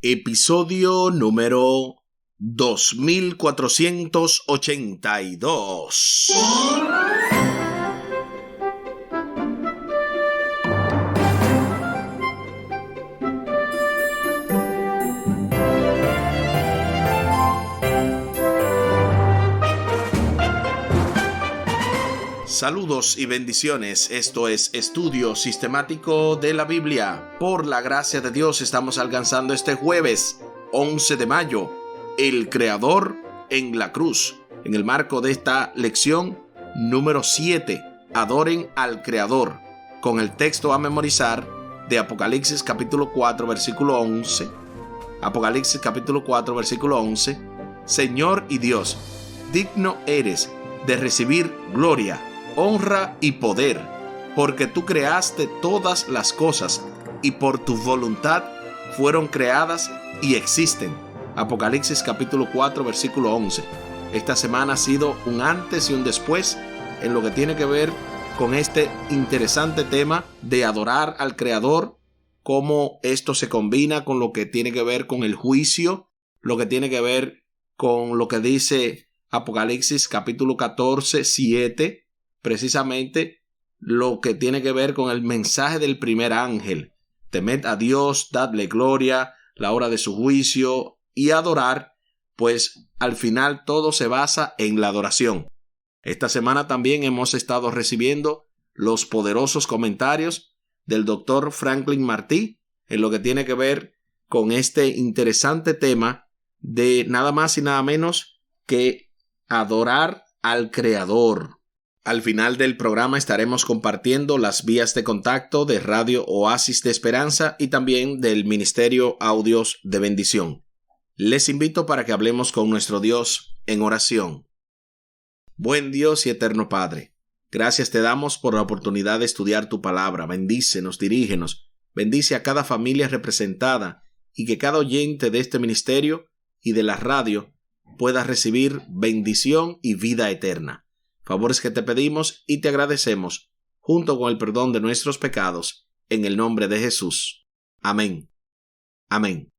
Episodio número 2482. Saludos y bendiciones. Esto es Estudio Sistemático de la Biblia. Por la gracia de Dios estamos alcanzando este jueves 11 de mayo, el Creador en la cruz. En el marco de esta lección número 7, adoren al Creador, con el texto a memorizar de Apocalipsis capítulo 4 versículo 11. Apocalipsis capítulo 4 versículo 11. Señor y Dios, digno eres de recibir gloria, honra y poder, porque tú creaste todas las cosas y por tu voluntad fueron creadas y existen. Apocalipsis capítulo 4 versículo 11. Esta semana ha sido un antes y un después en lo que tiene que ver con este interesante tema de adorar al Creador, cómo esto se combina con lo que tiene que ver con el juicio, lo que tiene que ver con lo que dice Apocalipsis capítulo 14, 7, precisamente lo que tiene que ver con el mensaje del primer ángel. Temed a Dios, dadle gloria, la hora de su juicio y adorar, pues al final todo se basa en la adoración. Esta semana también hemos estado recibiendo los poderosos comentarios del Dr. Franklin Martí en lo que tiene que ver con este interesante tema de nada más y nada menos que adorar al Creador. Al final del programa estaremos compartiendo las vías de contacto de Radio Oasis de Esperanza y también del Ministerio Audios de Bendición. Les invito para que hablemos con nuestro Dios en oración. Buen Dios y eterno Padre, gracias te damos por la oportunidad de estudiar tu palabra. Bendícenos, dirígenos, bendice a cada familia representada y que cada oyente de este ministerio y de la radio pueda recibir bendición y vida eterna. Favores que te pedimos y te agradecemos, junto con el perdón de nuestros pecados, en el nombre de Jesús. Amén. Amén.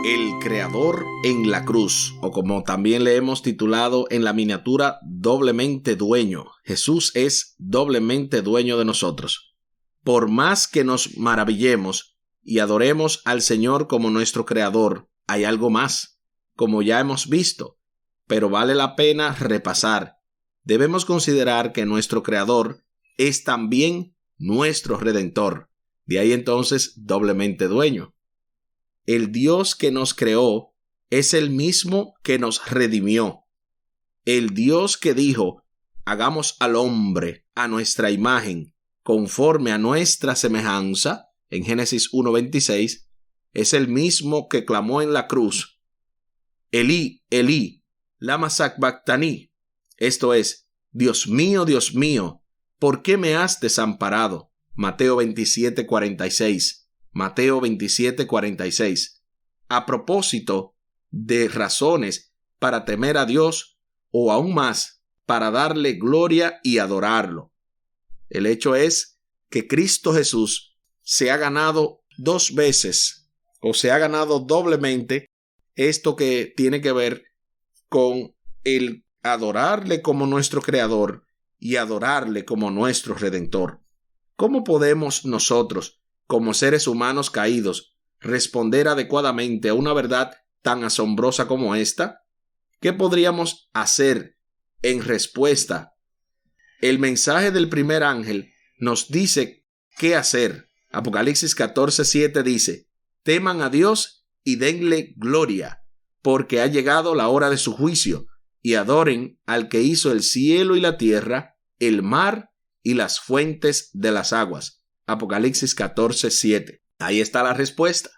El Creador en la cruz, o como también le hemos titulado en la miniatura, doblemente dueño. Jesús es doblemente dueño de nosotros. Por más que nos maravillemos y adoremos al Señor como nuestro Creador, hay algo más, como ya hemos visto, pero vale la pena repasar. Debemos considerar que nuestro Creador es también nuestro Redentor. De ahí entonces doblemente dueño. El Dios que nos creó es el mismo que nos redimió. El Dios que dijo, hagamos al hombre a nuestra imagen, conforme a nuestra semejanza, en Génesis 1:26, es el mismo que clamó en la cruz, Elí, Elí, lama sabactani, esto es, Dios mío, ¿por qué me has desamparado? Mateo 27:46. Mateo 27:46. A propósito de razones para temer a Dios, o aún más, para darle gloria y adorarlo. El hecho es que Cristo Jesús se ha ganado dos veces, o se ha ganado doblemente, esto que tiene que ver con el adorarle como nuestro Creador y adorarle como nuestro Redentor. ¿Cómo podemos nosotros, como seres humanos caídos, responder adecuadamente a una verdad tan asombrosa como esta? ¿Qué podríamos hacer en respuesta? El mensaje del primer ángel nos dice qué hacer. Apocalipsis 14:7 dice, teman a Dios y denle gloria, porque ha llegado la hora de su juicio, y adoren al que hizo el cielo y la tierra, el mar y las fuentes de las aguas. Apocalipsis 14:7. Ahí está la respuesta.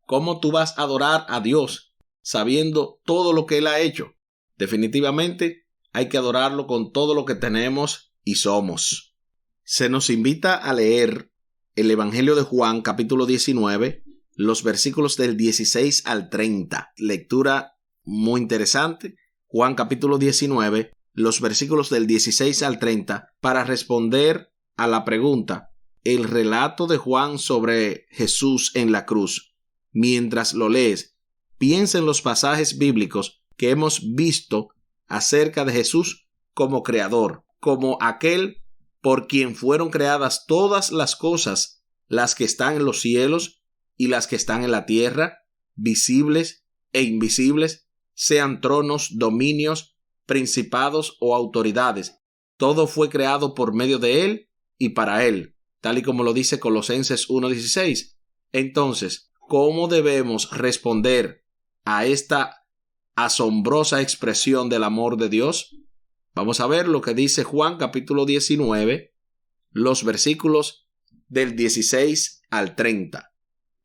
¿Cómo tú vas a adorar a Dios sabiendo todo lo que Él ha hecho? Definitivamente hay que adorarlo con todo lo que tenemos y somos. Se nos invita a leer el Evangelio de Juan, capítulo 19, los versículos del 16 al 30. Lectura muy interesante. Juan capítulo 19, los versículos del 16 al 30, para responder a la pregunta, el relato de Juan sobre Jesús en la cruz, mientras lo lees, piensa en los pasajes bíblicos que hemos visto acerca de Jesús como creador, como aquel por quien fueron creadas todas las cosas, las que están en los cielos y las que están en la tierra, visibles e invisibles, sean tronos, dominios, principados o autoridades. Todo fue creado por medio de Él y para Él, tal y como lo dice Colosenses 1:16. Entonces, ¿cómo debemos responder a esta asombrosa expresión del amor de Dios? Vamos a ver lo que dice Juan capítulo 19, los versículos del 16 al 30.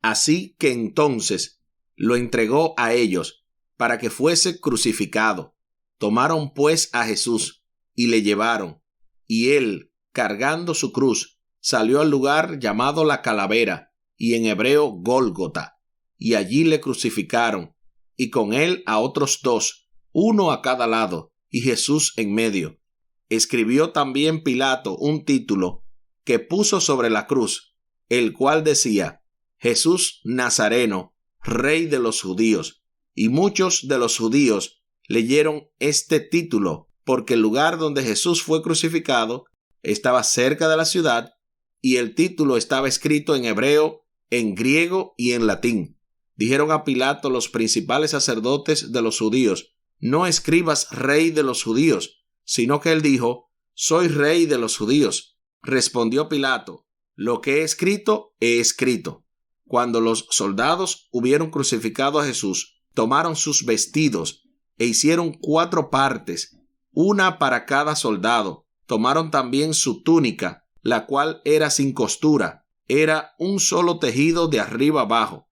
Así que entonces lo entregó a ellos para que fuese crucificado. Tomaron pues a Jesús y le llevaron, y él, cargando su cruz, salió al lugar llamado la Calavera, y en hebreo Gólgota, y allí le crucificaron, y con él a otros dos, uno a cada lado, y Jesús en medio. Escribió también Pilato un título que puso sobre la cruz, el cual decía: Jesús Nazareno, Rey de los judíos. Y muchos de los judíos leyeron este título, porque el lugar donde Jesús fue crucificado estaba cerca de la ciudad, y el título estaba escrito en hebreo, en griego y en latín. Dijeron a Pilato los principales sacerdotes de los judíos: no escribas Rey de los judíos, sino que él dijo: soy Rey de los judíos. Respondió Pilato: lo que he escrito, he escrito. Cuando los soldados hubieron crucificado a Jesús, tomaron sus vestidos e hicieron 4 partes, una para cada soldado. Tomaron también su túnica, la cual era sin costura, era un solo tejido de arriba abajo.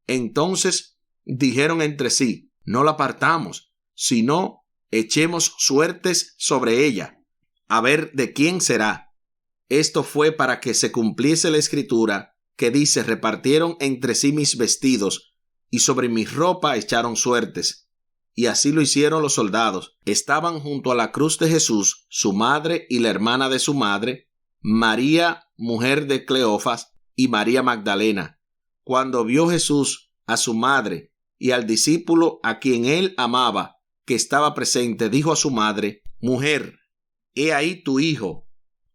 Entonces dijeron entre sí: no la partamos, sino echemos suertes sobre ella, a ver de quién será. Esto fue para que se cumpliese la escritura que dice: repartieron entre sí mis vestidos, y sobre mi ropa echaron suertes. Y así lo hicieron los soldados. Estaban junto a la cruz de Jesús su madre y la hermana de su madre, María, mujer de Cleofas, y María Magdalena. Cuando vio Jesús a su madre y al discípulo a quien él amaba, que estaba presente, dijo a su madre: mujer, he ahí tu hijo.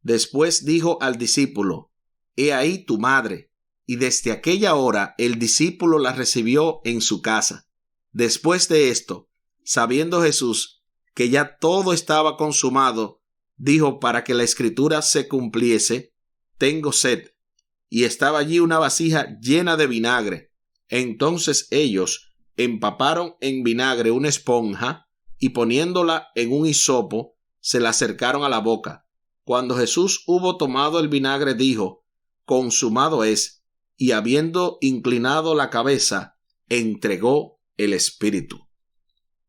Después dijo al discípulo: he ahí tu madre. Y desde aquella hora el discípulo la recibió en su casa. Después de esto, sabiendo Jesús que ya todo estaba consumado, dijo, para que la escritura se cumpliese: tengo sed. Y estaba allí una vasija llena de vinagre. Entonces ellos empaparon en vinagre una esponja y poniéndola en un hisopo, se la acercaron a la boca. Cuando Jesús hubo tomado el vinagre, dijo: consumado es. Y habiendo inclinado la cabeza, entregó el espíritu.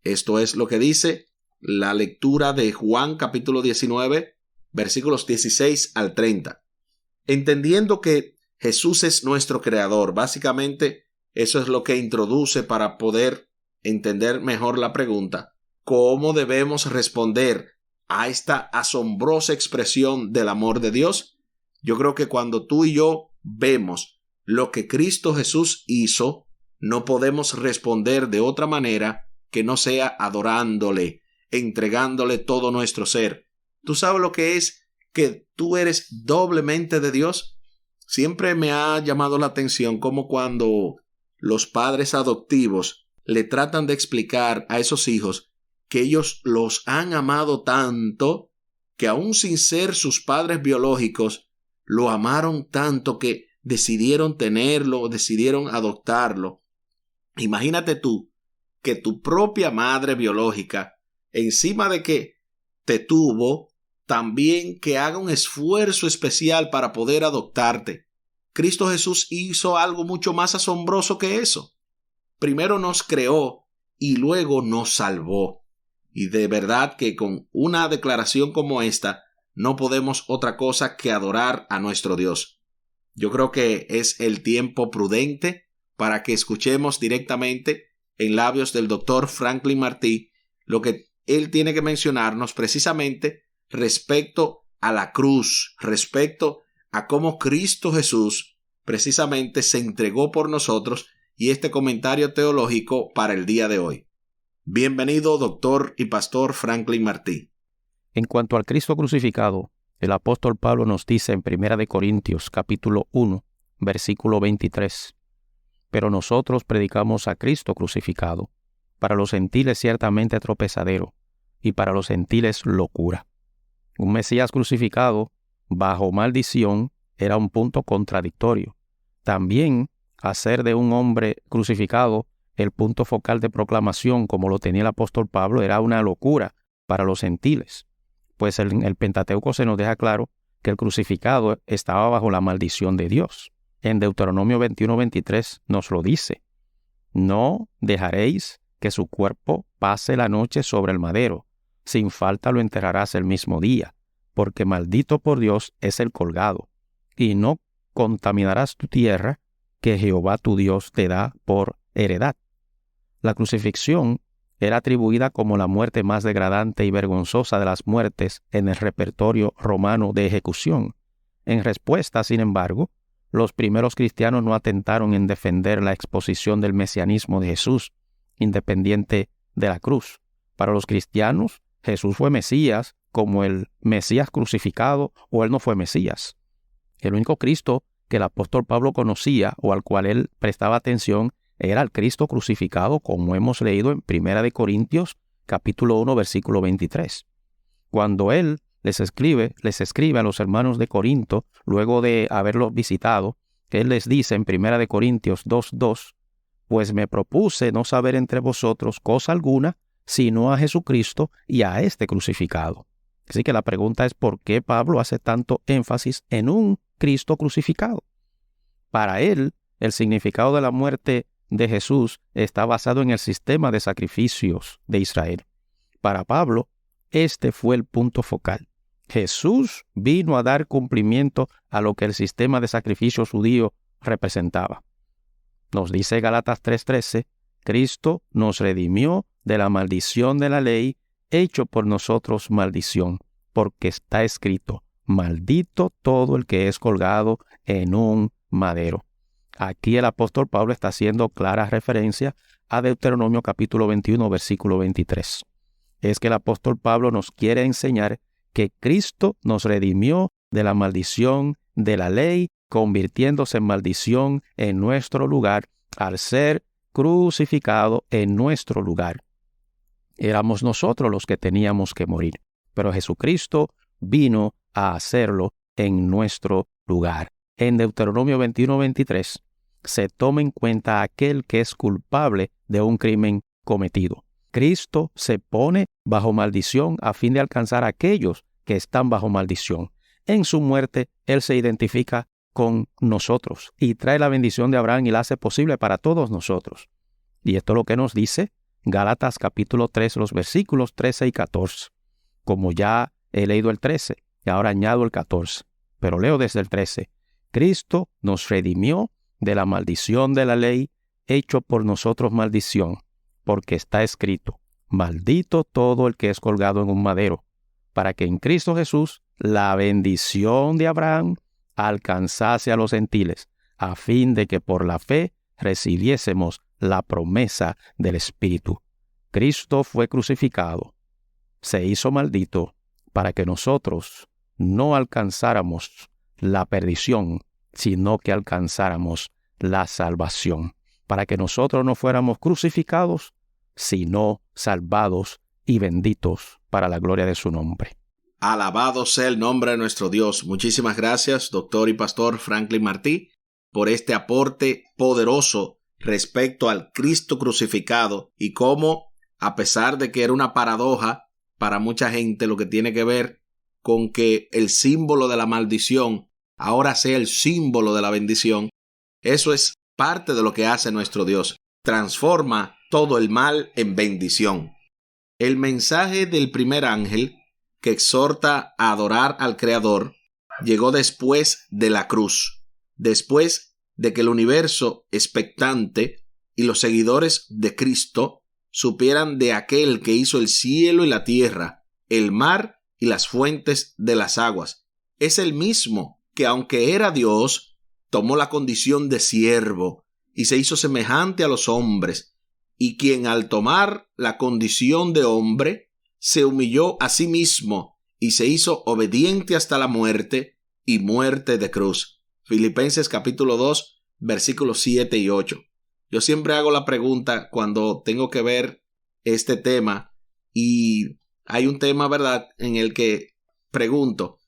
Esto es lo que dice la lectura de Juan capítulo 19, versículos 16 al 30. Entendiendo que Jesús es nuestro creador, básicamente eso es lo que introduce para poder entender mejor la pregunta: ¿cómo debemos responder a esta asombrosa expresión del amor de Dios? Yo creo que cuando tú y yo vemos lo que Cristo Jesús hizo, no podemos responder de otra manera que no sea adorándole, entregándole todo nuestro ser. ¿Tú sabes lo que es que tú eres doblemente de Dios? Siempre me ha llamado la atención cómo cuando los padres adoptivos le tratan de explicar a esos hijos que ellos los han amado tanto, que aún sin ser sus padres biológicos, lo amaron tanto que decidieron tenerlo, decidieron adoptarlo. Imagínate tú que tu propia madre biológica, encima de que te tuvo, también que haga un esfuerzo especial para poder adoptarte. Cristo Jesús hizo algo mucho más asombroso que eso. Primero nos creó y luego nos salvó. Y de verdad que con una declaración como esta, no podemos otra cosa que adorar a nuestro Dios. Yo creo que es el tiempo prudente para que escuchemos directamente en labios del doctor Franklin Martí lo que él tiene que mencionarnos precisamente respecto a la cruz, respecto a cómo Cristo Jesús precisamente se entregó por nosotros y este comentario teológico para el día de hoy. Bienvenido, doctor y pastor Franklin Martí. En cuanto al Cristo crucificado, el apóstol Pablo nos dice en 1 Corintios capítulo 1, versículo 23, pero nosotros predicamos a Cristo crucificado, para los gentiles ciertamente tropezadero, y para los gentiles locura. Un Mesías crucificado, bajo maldición, era un punto contradictorio. También, hacer de un hombre crucificado el punto focal de proclamación, como lo tenía el apóstol Pablo, era una locura para los gentiles. Pues el Pentateuco se nos deja claro que el crucificado estaba bajo la maldición de Dios. En Deuteronomio 21:23 nos lo dice: no dejaréis que su cuerpo pase la noche sobre el madero, sin falta lo enterrarás el mismo día, porque maldito por Dios es el colgado, y no contaminarás tu tierra que Jehová tu Dios te da por heredad. La crucifixión era atribuida como la muerte más degradante y vergonzosa de las muertes en el repertorio romano de ejecución. En respuesta, sin embargo, los primeros cristianos no atentaron en defender la exposición del mesianismo de Jesús, independiente de la cruz. Para los cristianos, Jesús fue Mesías como el Mesías crucificado, o él no fue Mesías. El único Cristo que el apóstol Pablo conocía o al cual él prestaba atención era el Cristo crucificado, como hemos leído en 1 Corintios capítulo 1, versículo 23. Cuando él les escribe a los hermanos de Corinto, luego de haberlos visitado, él les dice en 1 Corintios 2:2, pues me propuse no saber entre vosotros cosa alguna, sino a Jesucristo y a este crucificado. Así que la pregunta es, ¿por qué Pablo hace tanto énfasis en un Cristo crucificado? Para él, el significado de la muerte de Jesús está basado en el sistema de sacrificios de Israel. Para Pablo, este fue el punto focal. Jesús vino a dar cumplimiento a lo que el sistema de sacrificios judío representaba. Nos dice Gálatas 3:13, Cristo nos redimió de la maldición de la ley, hecho por nosotros maldición, porque está escrito, maldito todo el que es colgado en un madero. Aquí el apóstol Pablo está haciendo clara referencia a Deuteronomio capítulo 21, versículo 23. Es que el apóstol Pablo nos quiere enseñar que Cristo nos redimió de la maldición de la ley, convirtiéndose en maldición en nuestro lugar al ser crucificado en nuestro lugar. Éramos nosotros los que teníamos que morir, pero Jesucristo vino a hacerlo en nuestro lugar. En Deuteronomio 21:23 se toma en cuenta aquel que es culpable de un crimen cometido. Cristo se pone bajo maldición a fin de alcanzar a aquellos que están bajo maldición. En su muerte, Él se identifica con nosotros y trae la bendición de Abraham y la hace posible para todos nosotros. Y esto es lo que nos dice Gálatas capítulo 3, los versículos 13 y 14. Como ya he leído el 13, y ahora añado el 14, pero leo desde el 13. Cristo nos redimió de la maldición de la ley, hecho por nosotros maldición, porque está escrito, maldito todo el que es colgado en un madero, para que en Cristo Jesús la bendición de Abraham alcanzase a los gentiles, a fin de que por la fe recibiésemos la promesa del Espíritu. Cristo fue crucificado, se hizo maldito, para que nosotros no alcanzáramos la perdición, sino que alcanzáramos la salvación, para que nosotros no fuéramos crucificados, sino salvados y benditos para la gloria de su nombre. Alabado sea el nombre de nuestro Dios. Muchísimas gracias, doctor y pastor Franklin Martí, por este aporte poderoso respecto al Cristo crucificado y cómo, a pesar de que era una paradoja para mucha gente, lo que tiene que ver con que el símbolo de la maldición ahora sea el símbolo de la bendición, eso es parte de lo que hace nuestro Dios. Transforma todo el mal en bendición. El mensaje del primer ángel que exhorta a adorar al Creador llegó después de la cruz, después de que el universo expectante y los seguidores de Cristo supieran de aquel que hizo el cielo y la tierra, el mar y las fuentes de las aguas. Es el mismo que aunque era Dios, tomó la condición de siervo y se hizo semejante a los hombres, y quien al tomar la condición de hombre se humilló a sí mismo y se hizo obediente hasta la muerte y muerte de cruz. Filipenses capítulo 2, versículos 7 y 8. Yo siempre hago la pregunta cuando tengo que ver este tema, y hay un tema, ¿verdad?, en el que pregunto,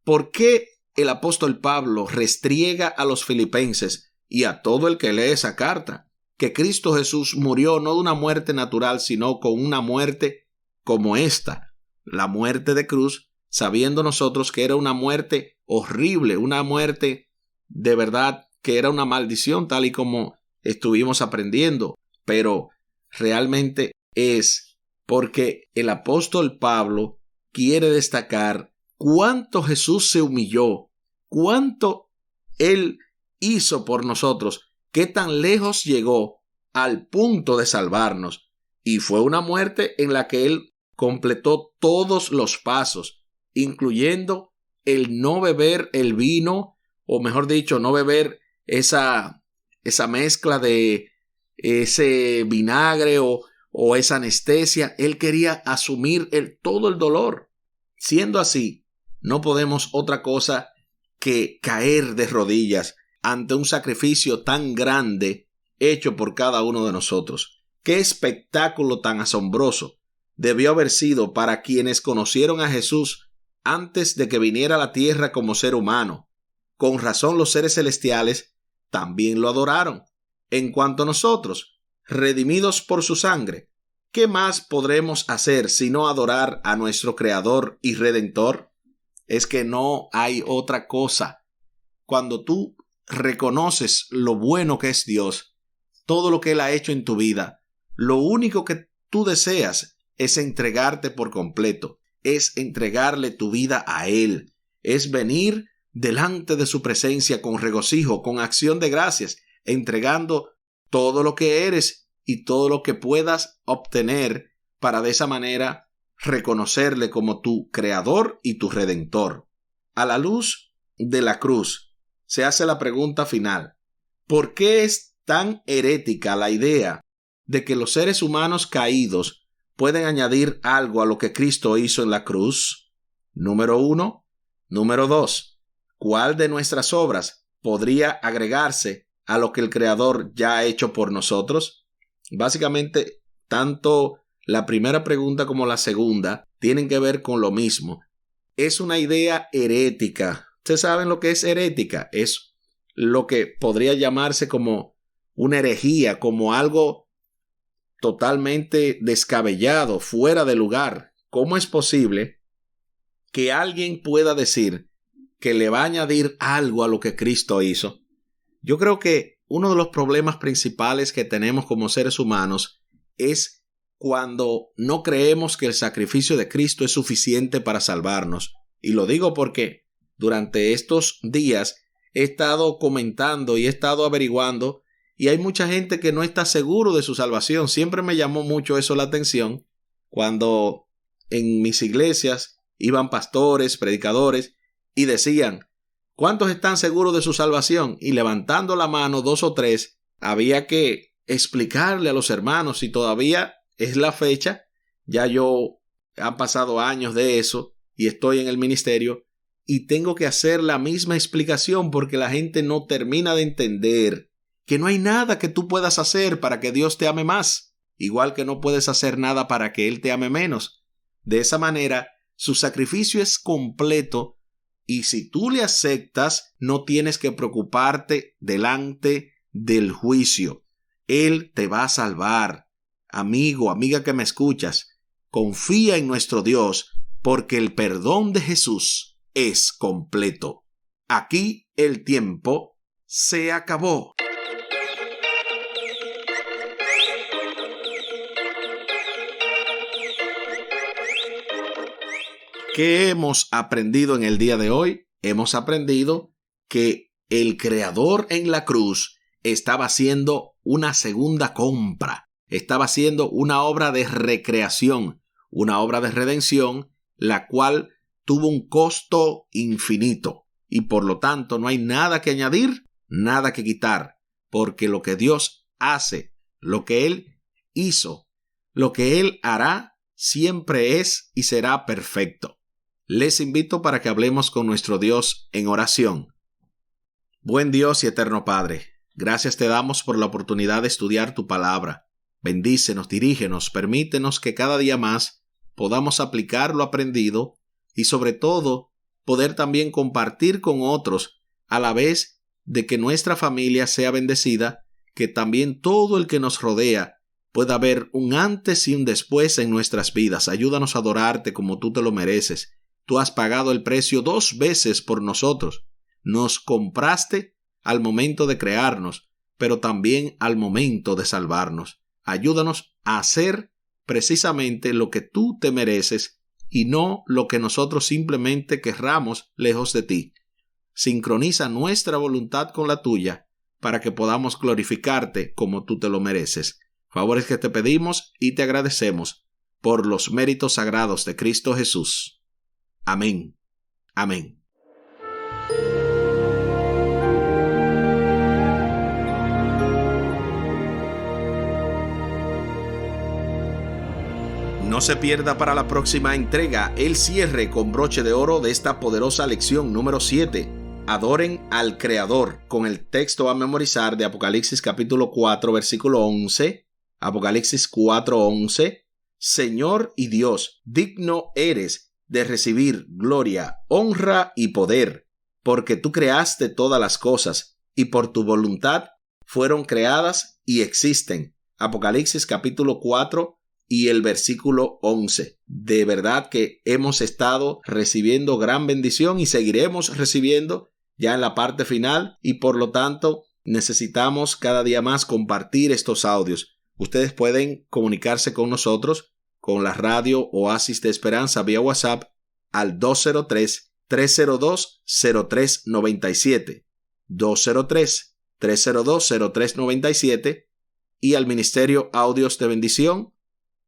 ¿por qué el apóstol Pablo restriega a los filipenses y a todo el que lee esa carta que Cristo Jesús murió no de una muerte natural, sino con una muerte como esta, la muerte de cruz, sabiendo nosotros que era una muerte horrible, una muerte de verdad que era una maldición, tal y como estuvimos aprendiendo? Pero realmente es porque el apóstol Pablo quiere destacar cuánto Jesús se humilló, cuánto Él hizo por nosotros, qué tan lejos llegó al punto de salvarnos. Y fue una muerte en la que Él completó todos los pasos, incluyendo el no beber el vino, o mejor dicho, no beber esa mezcla de ese vinagre o esa anestesia. Él quería asumir todo el dolor. Siendo así, no podemos otra cosa que caer de rodillas ante un sacrificio tan grande hecho por cada uno de nosotros. ¡Qué espectáculo tan asombroso debió haber sido para quienes conocieron a Jesús antes de que viniera a la tierra como ser humano! Con razón los seres celestiales también lo adoraron. En cuanto a nosotros, redimidos por su sangre, ¿qué más podremos hacer sino adorar a nuestro Creador y Redentor? Es que no hay otra cosa. Cuando tú reconoces lo bueno que es Dios, todo lo que Él ha hecho en tu vida, lo único que tú deseas es entregarte por completo, es entregarle tu vida a Él, es venir delante de su presencia con regocijo, con acción de gracias, entregando todo lo que eres y todo lo que puedas obtener para de esa manera reconocerle como tu Creador y tu Redentor. A la luz de la cruz se hace la pregunta final: ¿por qué es tan herética la idea de que los seres humanos caídos pueden añadir algo a lo que Cristo hizo en la cruz? Número 1. Número 2. ¿Cuál de nuestras obras podría agregarse a lo que el Creador ya ha hecho por nosotros? Básicamente, tanto la primera pregunta como la segunda tienen que ver con lo mismo. Es una idea herética. ¿Ustedes saben lo que es herética? Es lo que podría llamarse como una herejía, como algo totalmente descabellado, fuera de lugar. ¿Cómo es posible que alguien pueda decir que le va a añadir algo a lo que Cristo hizo? Yo creo que uno de los problemas principales que tenemos como seres humanos es cuando no creemos que el sacrificio de Cristo es suficiente para salvarnos. Y lo digo porque durante estos días he estado comentando y he estado averiguando, y hay mucha gente que no está seguro de su salvación. Siempre me llamó mucho eso la atención cuando en mis iglesias iban pastores, predicadores, y decían: ¿cuántos están seguros de su salvación? Y levantando la mano 2 o 3, había que explicarle a los hermanos, si todavía es la fecha, ya han pasado años de eso y estoy en el ministerio, y tengo que hacer la misma explicación porque la gente no termina de entender que no hay nada que tú puedas hacer para que Dios te ame más, igual que no puedes hacer nada para que Él te ame menos. De esa manera, su sacrificio es completo, y si tú le aceptas, no tienes que preocuparte delante del juicio. Él te va a salvar. Amigo, amiga que me escuchas, confía en nuestro Dios, porque el perdón de Jesús es completo. Aquí el tiempo se acabó. ¿Qué hemos aprendido en el día de hoy? Hemos aprendido que el Creador en la cruz estaba haciendo una segunda compra, estaba haciendo una obra de recreación, una obra de redención, la cual tuvo un costo infinito. y por lo tanto no hay nada que añadir, nada que quitar, porque lo que Dios hace, lo que Él hizo, lo que Él hará, siempre es y será perfecto. Les invito para que hablemos con nuestro Dios en oración. Buen Dios y eterno Padre, gracias te damos por la oportunidad de estudiar tu palabra. Bendícenos, dirígenos, permítenos que cada día más podamos aplicar lo aprendido y sobre todo poder también compartir con otros a la vez de que nuestra familia sea bendecida, que también todo el que nos rodea pueda ver un antes y un después en nuestras vidas. Ayúdanos a adorarte como tú te lo mereces. Tú has pagado el precio 2 veces por nosotros. Nos compraste al momento de crearnos, pero también al momento de salvarnos. Ayúdanos a hacer precisamente lo que tú te mereces y no lo que nosotros simplemente querramos lejos de ti. Sincroniza nuestra voluntad con la tuya para que podamos glorificarte como tú te lo mereces. Favores que te pedimos y te agradecemos por los méritos sagrados de Cristo Jesús. Amén. Amén. No se pierda para la próxima entrega el cierre con broche de oro de esta poderosa lección número 7. Adoren al Creador, con el texto a memorizar de Apocalipsis capítulo 4, versículo 11. Apocalipsis 4:11. Señor y Dios, digno eres de recibir gloria, honra y poder, porque tú creaste todas las cosas, y por tu voluntad fueron creadas y existen. Apocalipsis capítulo 4 y el versículo 11. De verdad que hemos estado recibiendo gran bendición y seguiremos recibiendo ya en la parte final, y por lo tanto necesitamos cada día más compartir estos audios. Ustedes pueden comunicarse con nosotros, con la radio Oasis de Esperanza vía WhatsApp al 203-302-0397, 203-302-0397 y al Ministerio Audios de Bendición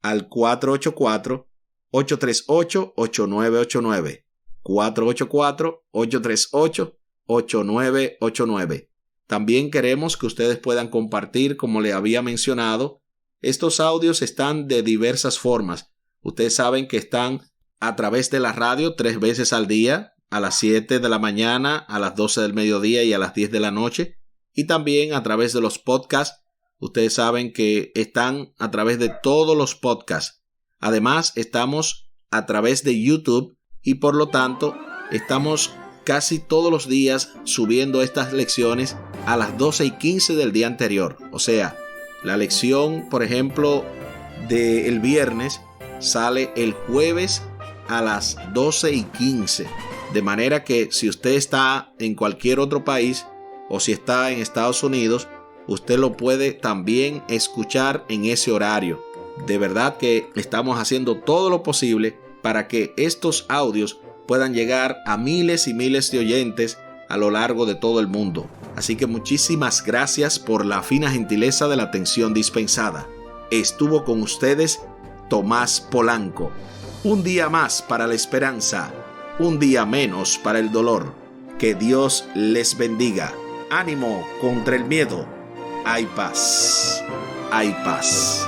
al 484-838-8989, 484-838-8989. También queremos que ustedes puedan compartir, como le había mencionado. Estos audios están de diversas formas. Ustedes saben que están a través de la radio 3 veces al día, a las 7 de la mañana, a las 12 del mediodía y a las 10 de la noche. Y también a través de los podcasts. Ustedes saben que están a través de todos los podcasts. Además, estamos a través de YouTube y por lo tanto estamos casi todos los días subiendo estas lecciones a las 12:15 del día anterior. O sea, la lección, por ejemplo, del viernes sale el jueves a las 12:15. De manera que si usted está en cualquier otro país o si está en Estados Unidos, usted lo puede también escuchar en ese horario. De verdad que estamos haciendo todo lo posible para que estos audios puedan llegar a miles y miles de oyentes a lo largo de todo el mundo. Así que muchísimas gracias por la fina gentileza de la atención dispensada. Estuvo con ustedes Tomás Polanco. Un día más para la esperanza, un día menos para el dolor. Que Dios les bendiga. Ánimo contra el miedo. Hay paz. Hay paz.